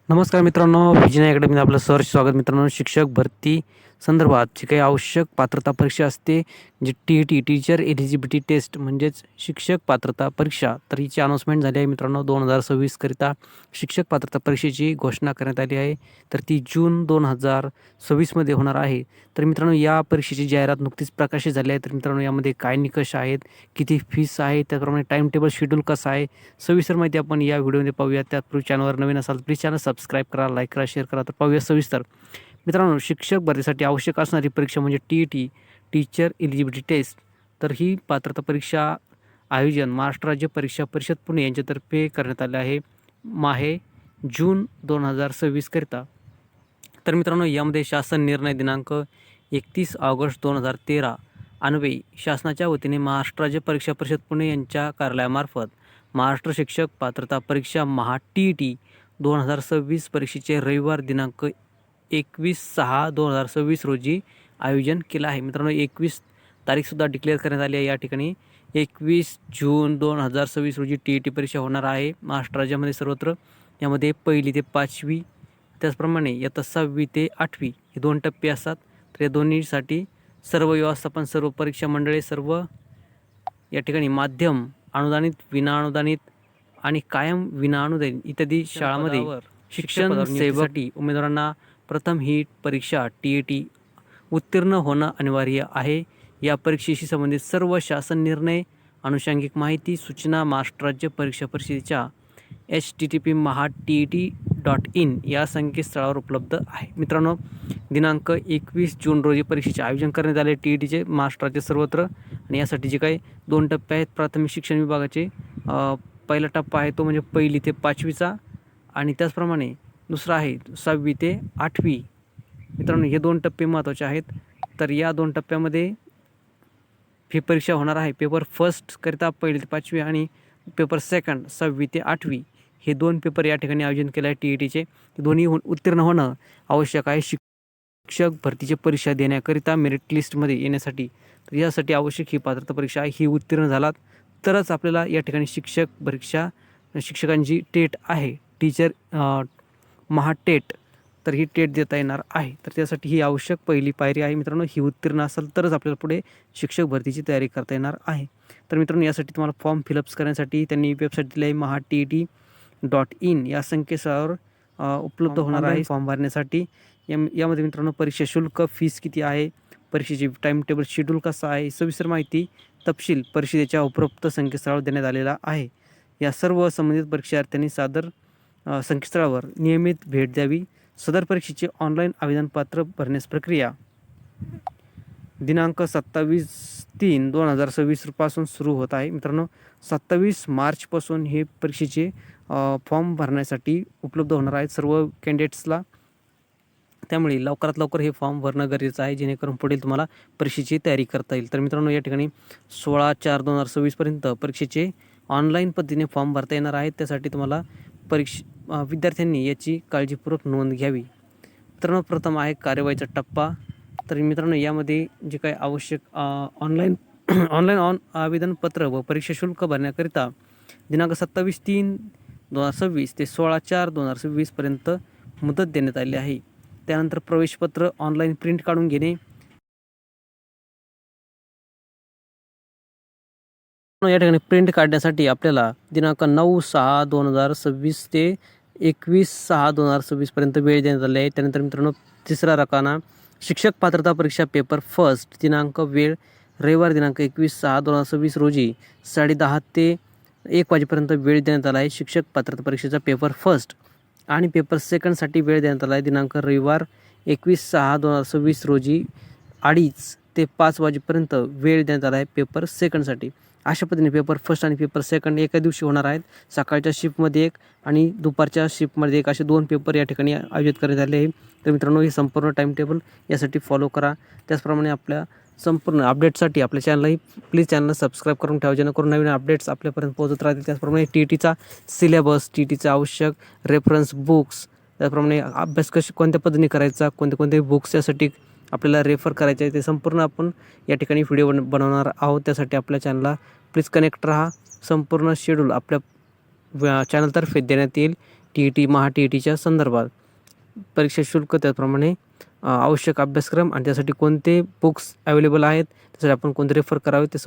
नमस्कार मित्रांनो, विजय अकॅडमीत आपलं सहर्ष स्वागत. मित्रांनो, शिक्षक भरती संदर्भात जी काही आवश्यक पात्रता परीक्षा असते, जी TET टीचर एलिजिबिलिटी टेस्ट म्हणजेच शिक्षक पात्रता परीक्षा, तर हिची अनाऊन्समेंट झाली आहे मित्रांनो. 2026 करिता शिक्षक पात्रता परीक्षेची घोषणा करण्यात आली आहे. तर ती जून 2026 मध्ये होणार आहे. तर मित्रांनो, या परीक्षेची जाहिरात नुकतीच प्रकाशित झाली आहे. तर मित्रांनो, यामध्ये काय निकष आहेत, किती फीस आहे, त्याप्रमाणे टाईम टेबल शेड्यूल कसं आहे, सविस्तर माहिती आपण या व्हिडिओमध्ये पाहूया. त्यापूर्वी चॅनलवर नवीन असाल प्लीज चॅनल सबस्क्राईब करा, लाईक करा, शेअर करा. तर पाहूया सविस्तर. मित्रांनो, शिक्षक भरतीसाठी आवश्यक असणारी परीक्षा म्हणजे TET टीचर एलिजिबिलिटी टेस्ट. तर ही पात्रता परीक्षा आयोजन महाराष्ट्र राज्य परीक्षा परिषद पुणे यांच्यातर्फे करण्यात आले आहे माहे जून 2026 करिता. तर मित्रांनो, यामध्ये शासन निर्णय दिनांक 31 ऑगस्ट 2013 अन्वये शासनाच्या वतीने महाराष्ट्र राज्य परीक्षा परिषद पुणे यांच्या कार्यालयामार्फत महाराष्ट्र शिक्षक पात्रता परीक्षा TET 2026 परीक्षेचे रविवार दिनांक 21/6/2026 रोजी आयोजन केलं आहे. मित्रांनो, 21 तारीखसुद्धा डिक्लेअर करण्यात आली आहे. या ठिकाणी 21 जून 2026 रोजी TET परीक्षा होणार आहे महाराष्ट्र राज्यामध्ये सर्वत्र. यामध्ये 1ली ते 5वी, त्याचप्रमाणे इयत्ता 6वी ते 8वी हे 2 टप्पे असतात. तर या दोन्हीसाठी सर्व व्यवस्थापन, सर्व परीक्षा मंडळे, सर्व या ठिकाणी माध्यम, अनुदानित, विनाअनुदानित आणि कायम विनाअनुदानित इत्यादी शाळांमध्ये शिक्षण सेवेसाठी उमेदवारांना प्रथम ही परीक्षा TET उत्तीर्ण होणं अनिवार्य आहे. या परीक्षेशी संबंधित सर्व शासन निर्णय, आनुषंगिक माहिती, सूचना महाराष्ट्र राज्य परीक्षा परिषदेच्या http://mahat.tet.in या संकेतस्थळावर उपलब्ध आहे. मित्रांनो, दिनांक 21 जून रोजी परीक्षेचे आयोजन करण्यात आले TETचे महाराष्ट्र राज्य सर्वत्र. आणि यासाठी जे काही 2 टप्पे आहेत, प्राथमिक शिक्षण विभागाचे पहिला टप्पा आहे तो म्हणजे 1ली ते 5वीचा, आणि त्याचप्रमाणे दुसरा आहे 6वी ते 8वी. मित्रांनो, हे 2 टप्पे महत्त्वाचे आहेत. तर या 2 टप्प्यामध्ये ही परीक्षा होणार आहे. पेपर फर्स्ट करिता 1ली ते 5वी आणि पेपर सेकंड 6वी ते 8वी हे 2 पेपर या ठिकाणी आयोजन केलं आहे TETचे. दोन्ही उत्तीर्ण होणं आवश्यक आहे शिक्षक भरतीची परीक्षा देण्याकरिता मेरिट लिस्टमध्ये येण्यासाठी. तर यासाठी आवश्यक ही पात्रता परीक्षा आहे. ही उत्तीर्ण झालात तरच आपल्याला या ठिकाणी शिक्षक परीक्षा, शिक्षकांची टेट आहे टीचर टेट, तर ही टेट देता येणार आहे. तर त्यासाठी ही आवश्यक पहिली पायरी आहे मित्रांनो. ही उत्तीर्ण असेल तरच आपल्याला पुढे शिक्षक भरतीची तयारी करता येणार आहे. तर मित्रांनो, यासाठी तुम्हाला फॉर्म फिलअप्स करण्यासाठी त्यांनी वेबसाईट दिली आहे mahat.tet.in या संकेतस्थळावर उपलब्ध होणार आहे फॉर्म भरण्यासाठी. यामध्ये मित्रांनो, परीक्षा शुल्क, फीस किती आहे, परीक्षेची टाईम टेबल शेड्यूल कसं आहे, सविस्तर माहिती तपशील परिषदेच्या उपरोक्त संकेतस्थळावर देण्यात आलेला आहे. या सर्व संबंधित परीक्षार्थ्यांनी सादर संकेतस्थळावर नियमित भेट द्यावी. सदर परीक्षेचे ऑनलाईन आवेदनपत्र भरण्यास प्रक्रिया दिनांक 27/3/2026 पासून सुरू होत आहे. मित्रांनो, 27 मार्चपासून हे परीक्षेचे फॉर्म भरण्यासाठी उपलब्ध होणार आहेत सर्व कॅन्डिडेट्सला. त्यामुळे लवकरात लवकर हे फॉर्म भरणं गरजेचं आहे, जेणेकरून पुढील तुम्हाला परीक्षेची तयारी करता येईल. तर मित्रांनो, या ठिकाणी 16/4/2026 पर्यंत परीक्षेचे ऑनलाईन पद्धतीने फॉर्म भरता येणार आहेत. त्यासाठी तुम्हाला विद्यार्थ्यांनी याची काळजीपूर्वक नोंद घ्यावी. मित्रांनो, प्रथम आहे कार्यवाहीचा टप्पा. तर मित्रांनो, यामध्ये जे काही आवश्यक ऑनलाईन आवेदनपत्र व परीक्षा शुल्क भरण्याकरिता दिनांक 27/3/2026 ते 16/4/2026 पर्यंत मुदत देण्यात आली आहे. त्यानंतर प्रवेशपत्र ऑनलाईन प्रिंट काढून घेणे. या ठिकाणी प्रिंट काढण्यासाठी आपल्याला दिनांक 9/6/2026 ते 21/6/2026 पर्यंत वेळ देण्यात आली आहे. त्यानंतर मित्रांनो, तिसरा रकाना शिक्षक पात्रता परीक्षा पेपर फर्स्ट दिनांक, वेळ रविवार दिनांक 21/6/2026 रोजी 10:30 ते 1 वाजेपर्यंत वेळ देण्यात आला आहे शिक्षक पात्रता परीक्षेचा पेपर फर्स्ट. आणि पेपर सेकंडसाठी वेळ देण्यात आला आहे दिनांक रविवार 21/6/2026 रोजी 2:30 ते 5 वाजेपर्यंत वेळ देण्यात आला आहे पेपर सेकंडसाठी. अशा पद्धतीने पेपर फर्स्ट आणि पेपर सेकंड एका दिवशी होणार आहेत. सकाळच्या शिफ्टमध्ये एक आणि दुपारच्या शिफ्टमध्ये एक, असे 2 पेपर या ठिकाणी आयोजित करण्यात आले आहे. तर मित्रांनो, हे संपूर्ण टाईम टेबल यासाठी फॉलो करा. त्याचप्रमाणे आपल्या संपूर्ण अपडेटसाठी आपल्या चॅनललाही प्लीज चॅनलला सबस्क्राईब करून ठेवा, जेणेकरून नवीन अपडेट्स आपल्यापर्यंत पोहोचत राहतील. त्याचप्रमाणे TETचा सिलेबस, TETचा आवश्यक रेफरन्स बुक्स, त्याचप्रमाणे अभ्यास कोणत्या पद्धतीने करायचा, कोणते बुक्स यासाठी आपल्याला रेफर करायचे आहे, ते संपूर्ण आपण या ठिकाणी व्हिडिओ बनवणार आहोत. त्यासाठी आपल्या चॅनलला प्लीज कनेक्ट राहा. संपूर्ण शेड्यूल आपल्या चॅनलतर्फे देण्यात येईल. TET, महा-TETच्या संदर्भात. परीक्षा शुल्क त्याचप्रमाणे आवश्यक अभ्यासक्रम आणि त्यासाठी कोणते बुक्स अवेलेबल आहेत, त्यासाठी आपण कोणते रेफर करावे ते